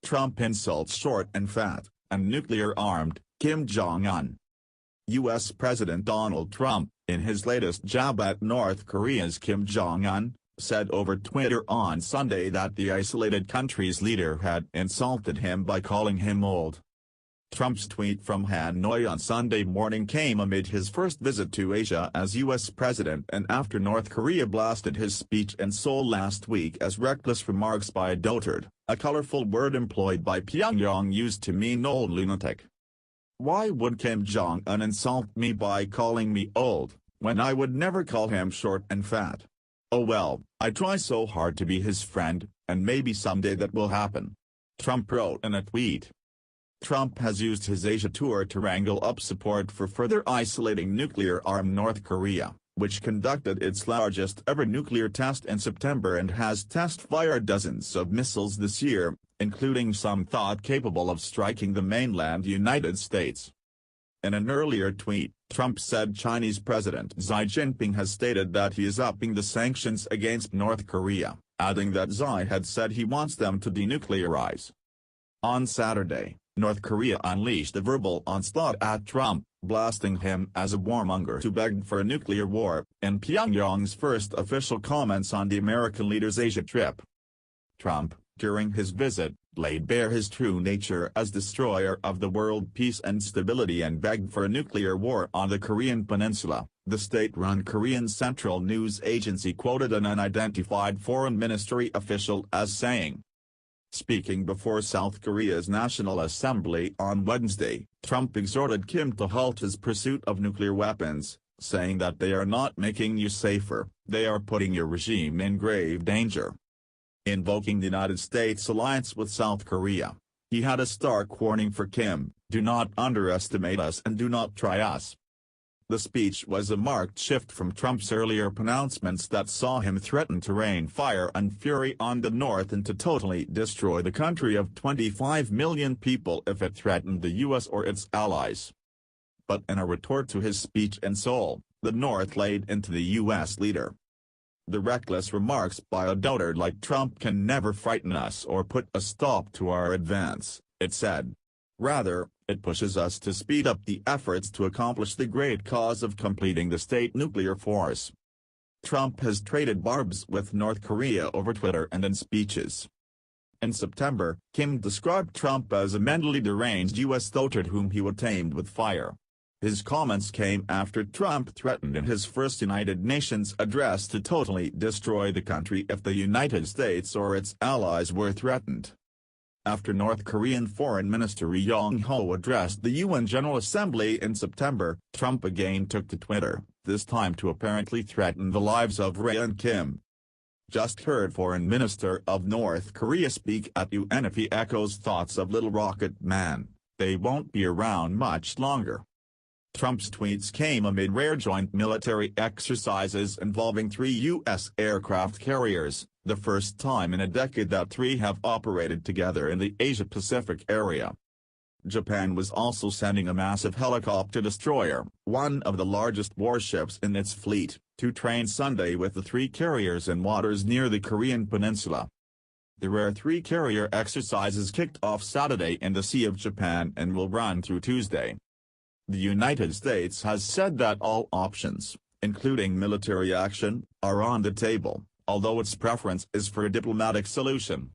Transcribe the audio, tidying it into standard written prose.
Trump insults short and fat, and nuclear-armed, Kim Jong-un. U.S. President Donald Trump, in his latest jab at North Korea's Kim Jong-un, said over Twitter on Sunday that the isolated country's leader had insulted him by calling him old. Trump's tweet from Hanoi on Sunday morning came amid his first visit to Asia as U.S. president and after North Korea blasted his speech in Seoul last week as reckless remarks by a dotard, a colorful word employed by Pyongyang used to mean old lunatic. Why would Kim Jong-un insult me by calling me old, when I would never call him short and fat? Oh well, I try so hard to be his friend, and maybe someday that will happen. Trump wrote in a tweet. Trump has used his Asia tour to wrangle up support for further isolating nuclear-armed North Korea, which conducted its largest ever nuclear test in September and has test-fired dozens of missiles this year, including some thought capable of striking the mainland United States. In an earlier tweet, Trump said Chinese President Xi Jinping has stated that he is upping the sanctions against North Korea, adding that Xi had said he wants them to denuclearize. On Saturday, North Korea unleashed a verbal onslaught at Trump, blasting him as a warmonger who begged for a nuclear war, in Pyongyang's first official comments on the American leader's Asia trip. Trump, during his visit, laid bare his true nature as destroyer of the world peace and stability and begged for a nuclear war on the Korean peninsula, the state-run Korean Central News Agency quoted an unidentified foreign ministry official as saying. Speaking before South Korea's National Assembly on Wednesday, Trump exhorted Kim to halt his pursuit of nuclear weapons, saying that they are not making you safer, they are putting your regime in grave danger. Invoking the United States' alliance with South Korea, he had a stark warning for Kim, do not underestimate us and do not try us. The speech was a marked shift from Trump's earlier pronouncements that saw him threaten to rain fire and fury on the North and to totally destroy the country of 25 million people if it threatened the U.S. or its allies. But in a retort to his speech in Seoul, the North laid into the U.S. leader. The reckless remarks by a dotard like Trump can never frighten us or put a stop to our advance, it said. Rather, it pushes us to speed up the efforts to accomplish the great cause of completing the state nuclear force. Trump has traded barbs with North Korea over Twitter and in speeches. In September, Kim described Trump as a mentally deranged U.S. dotard whom he would tame with fire. His comments came after Trump threatened in his first United Nations address to totally destroy the country if the United States or its allies were threatened. After North Korean Foreign Minister Ri Yong-ho addressed the UN General Assembly in September, Trump again took to Twitter, this time to apparently threaten the lives of Ri and Kim. Just heard Foreign Minister of North Korea speak at UN if he echoes thoughts of Little Rocket Man, they won't be around much longer. Trump's tweets came amid rare joint military exercises involving 3 U.S. aircraft carriers, the first time in a decade that 3 have operated together in the Asia-Pacific area. Japan was also sending a massive helicopter destroyer, one of the largest warships in its fleet, to train Sunday with the 3 carriers in waters near the Korean peninsula. The rare 3 carrier exercises kicked off Saturday in the Sea of Japan and will run through Tuesday. The United States has said that all options, including military action, are on the table, although its preference is for a diplomatic solution.